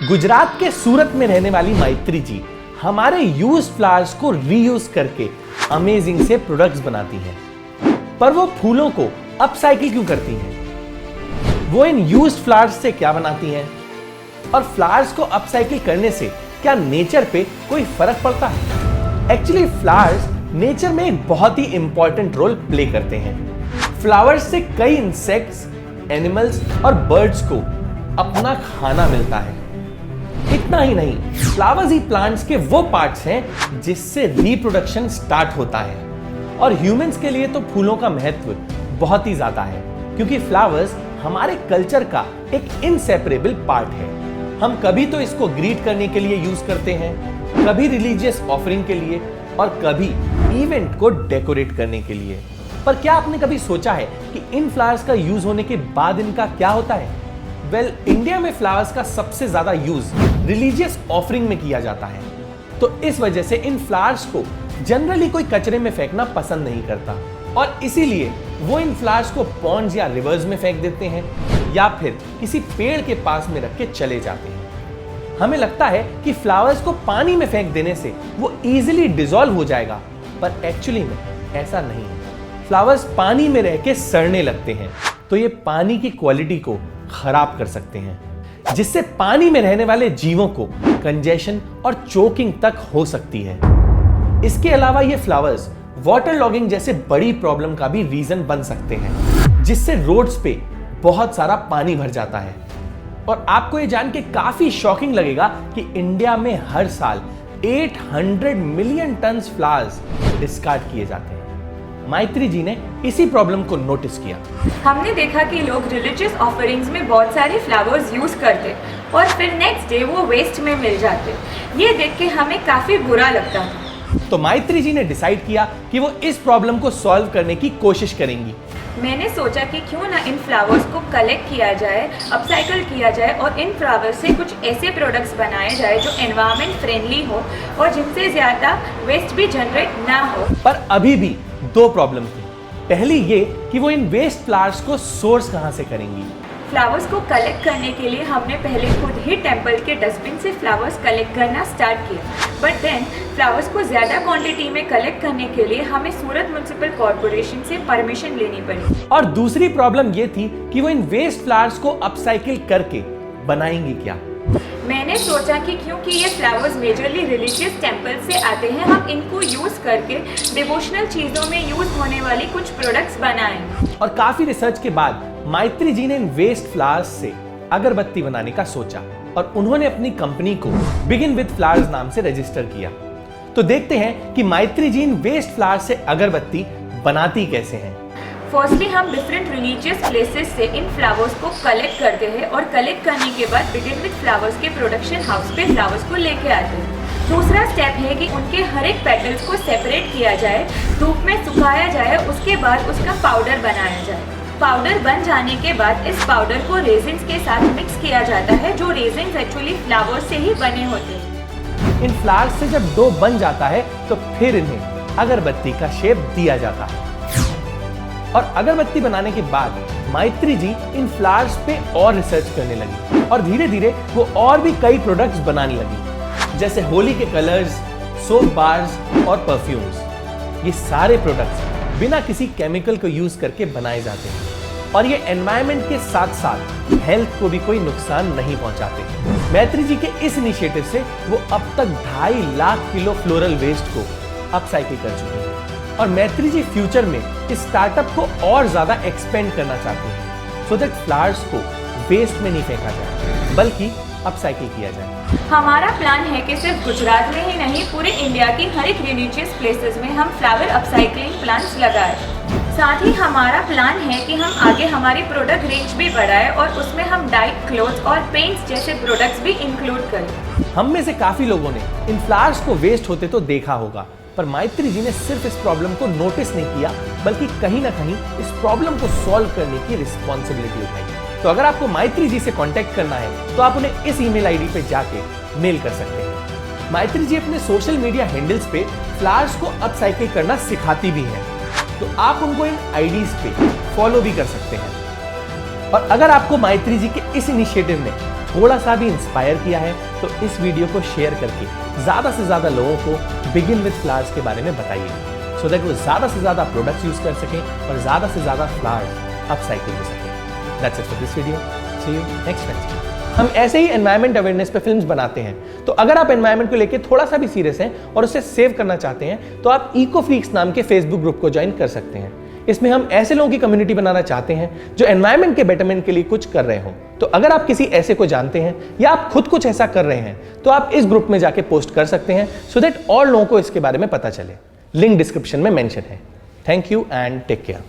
गुजरात के सूरत में रहने वाली मैत्री जी हमारे यूज फ्लावर्स को रीयूज करके अमेजिंग से प्रोडक्ट्स बनाती हैं। पर वो फूलों को अपसाइकिल क्यों करती हैं? वो इन यूज्ड फ्लावर्स से क्या बनाती हैं? और फ्लावर्स को अपसाइकिल करने से क्या नेचर पे कोई फर्क पड़ता है? एक्चुअली फ्लावर्स नेचर में एक बहुत ही इंपॉर्टेंट रोल प्ले करते हैं। फ्लावर्स से कई इंसेक्ट्स, एनिमल्स और बर्ड्स को अपना खाना मिलता है। इतना ही नहीं, फ्लावर्स ही प्लांट्स के वो पार्ट्स हैं जिससे रिप्रोडक्शन स्टार्ट होता है। और ह्यूमंस के लिए तो फूलों का महत्व बहुत ही ज्यादा है, क्योंकि फ्लावर्स हमारे कल्चर का एक इनसेपरेबल पार्ट है। हम कभी तो इसको ग्रीट करने के लिए यूज करते हैं, कभी रिलीजियस ऑफरिंग के लिए और कभी इवेंट को डेकोरेट करने के लिए। पर क्या आपने कभी सोचा है कि इन फ्लावर्स का यूज होने के बाद इनका क्या होता है? इंडिया में फ्लावर्स का सबसे ज्यादा यूज रिलीजियस ऑफरिंग में किया जाता है, तो इस वजह से इन फ्लावर्स को जनरली कोई कचरे में फेंकना पसंद नहीं करता और इसीलिए वो इन फ्लावर्स को पॉन्ड्स या रिवर्स में फेंक देते हैं या फिर किसी पेड़ के पास में रख के चले जाते हैं। हमें लगता है कि फ्लावर्स को पानी में फेंक देने से वो इजीली डिसॉल्व हो जाएगा, पर एक्चुअली में ऐसा नहीं है। फ्लावर्स पानी में रह के सड़ने लगते हैं, तो ये पानी की क्वालिटी को खराब कर सकते हैं, जिससे पानी में रहने वाले जीवों को कंजेशन और चोकिंग तक हो सकती है। इसके अलावा ये फ्लावर्स वाटर लॉगिंग जैसे बड़ी प्रॉब्लम का भी रीजन बन सकते हैं, जिससे रोड्स पे बहुत सारा पानी भर जाता है। और आपको ये जान के काफी शॉकिंग लगेगा कि इंडिया में हर साल 800 मिलियन टन फ्लावर्स डिस्कार्ड किए जाते हैं। मैत्री जी ने इसी प्रॉब्लम को नोटिस किया। हमने देखा कि लोग रिलीजियस ऑफरिंग्स में बहुत सारे फ्लावर्स यूज करते और फिर नेक्स्ट डे वो वेस्ट में मिल जाते। ये देख के हमें काफी बुरा लगता था। तो मैत्री जी ने डिसाइड किया कि वो इस प्रॉब्लम को सॉल्व करने की कोशिश करेंगी। मैंने सोचा कि क्यों ना इन फ्लावर्स को कलेक्ट किया जाए, अपसाइकल किया जाए और इन फ्लावर्स से कुछ ऐसे प्रोडक्ट्स बनाए जाए जो एनवायरनमेंट फ्रेंडली हो और जिनसे ज्यादा वेस्ट भी जनरेट ना हो। पर अभी भी दो प्रॉब्लम थी। पहली ये कि वो इन वेस्ट फ्लावर्स को सोर्स कहां से करेंगी। फ्लावर्स को कलेक्ट करने के लिए हमने पहले खुद ही टेंपल के डस्टबिन से फ्लावर्स कलेक्ट करना स्टार्ट किया, बट देन फ्लावर्स को ज़्यादा क्वांटिटी में कलेक्ट करने के लिए हमें सूरत म्युनिसिपल कॉर्पोरेशन से परमिशन लेनी पड़ी। और दूसरी प्रॉब्लम ये थी कि वो इन वेस्ट फ्लावर्स को अपसाइकिल करके बनाएंगी क्या। मैंने सोचा कि क्योंकि ये फ्लावर्स मेजरली रिलीजियस टेंपल से आते हैं, हम इनको यूज करके डिवोशनल चीजों में यूज होने वाली कुछ प्रोडक्ट्स बनाएं। और काफी रिसर्च के बाद मैत्री जी ने इन वेस्ट फ्लावर्स से अगरबत्ती बनाने का सोचा और उन्होंने अपनी कंपनी को बिगिन विद फ्लावर्स नाम से रजिस्टर किया। तो देखते हैं कि मैत्री जी इन वेस्ट फ्लावर्स से अगरबत्ती बनाती कैसे हैं। फर्स्टली हम डिफरेंट रिलीजियस प्लेसेस से इन फ्लावर्स को कलेक्ट करते हैं और कलेक्ट करने के बाद बिगिन विद फ्लावर्स के प्रोडक्शन हाउस पे फ्लावर्स को लेके आते हैं। दूसरा स्टेप है कि उनके हर एक पेटल्स को सेपरेट किया जाए, धूप में सुखाया जाए, उसके बाद उसका पाउडर बनाया जाए। पाउडर बन जाने के बाद इस पाउडर को रेजिन्स के साथ मिक्स किया जाता है, जो रेजिन्स एक्चुअली फ्लावर्स से ही बने होते हैं। इन फ्लावर्स से जब डो बन जाता है तो फिर इन्हें अगरबत्ती का शेप दिया जाता है। और अगरबत्ती बनाने के बाद मैत्री जी इन फ्लावर्स पे और रिसर्च करने लगी और धीरे धीरे वो और भी कई प्रोडक्ट्स बनाने लगी, जैसे होली के कलर्स, सोप बार्स और परफ्यूम्स। ये सारे प्रोडक्ट्स बिना किसी केमिकल को यूज करके बनाए जाते हैं और ये एनवायरनमेंट के साथ साथ हेल्थ को भी कोई नुकसान नहीं पहुंचाते। मैत्री जी के इस इनिशिएटिव से वो अब तक 2.5 लाख किलो फ्लोरल वेस्ट को अपसाइकिल कर चुके हैं और मैत्री जी फ्यूचर में इस स्टार्टअप को और ज्यादा एक्सपेंड करना चाहते हैं, सो दैट फ्लावर्स को वेस्ट में नहीं फेंका जाए बल्कि अपसाइकिल किया जाए। हमारा प्लान है कि सिर्फ गुजरात में ही नहीं, पूरे इंडिया की हर एक रिलीजियस प्लेसेस में हम फ्लावर अपसाइक्लिंग प्लांट्स लगाएं। साथ ही हमारा प्लान है कि हम आगे हमारी प्रोडक्ट रेंज भी बढ़ाएं और उसमें हम डाइट, क्लोथ्स और पेंट्स जैसे प्रोडक्ट्स भी इंक्लूड करें। हम में से काफी लोगों ने इन फ्लावर्स को वेस्ट होते तो देखा होगा, पर मैत्री जी ने सिर्फ इस प्रॉब्लम को नोटिस नहीं किया, बल्कि कहीं ना कहीं इस प्रॉब्लम को सॉल्व करने की रिस्पॉन्सिबिलिटी उठाई। तो अगर आपको मैत्री जी से कांटेक्ट करना है तो आप उन्हें इस ईमेल आईडी पे जाके मेल कर सकते हैं। मैत्री जी अपने सोशल मीडिया हैंडल्स पे फ्लावर्स को अपसाइकिल करना सिखाती भी हैं, तो आप उनको इन आईडीज पे फॉलो भी कर सकते हैं। और अगर आपको मैत्री जी के इस इनिशिएटिव में थोड़ा सा भी इंस्पायर किया है तो इस वीडियो को शेयर करके ज़्यादा से ज़्यादा लोगों को बिगिन विद फ्लावर्स के बारे में बताइए, सो दैट वो ज़्यादा से ज़्यादा प्रोडक्ट्स यूज़ कर सकें और ज़्यादा से ज़्यादा फ्लावर्स अपसाइकिल हो सकें। That's it for this video, see you next Wednesday. हम ऐसे ही एनवायरमेंट अवेयरनेस पे फिल्म्स बनाते हैं, तो अगर आप एनवायरमेंट को लेके थोड़ा सा भी सीरियस हैं और उसे सेव करना चाहते हैं तो आप इको फ्रीक्स नाम के फेसबुक ग्रुप को ज्वाइन कर सकते हैं। इसमें हम ऐसे लोगों की कम्युनिटी बनाना चाहते हैं जो एनवायरमेंट के बेटरमेंट के लिए कुछ कर रहे हो। तो अगर आप किसी ऐसे को जानते हैं या आप खुद कुछ ऐसा कर रहे हैं तो आप इस ग्रुप में जाके पोस्ट कर सकते हैं, सो दैट और लोगों को इसके बारे में पता चले। लिंक डिस्क्रिप्शन में मेंशन है। Thank you and take care.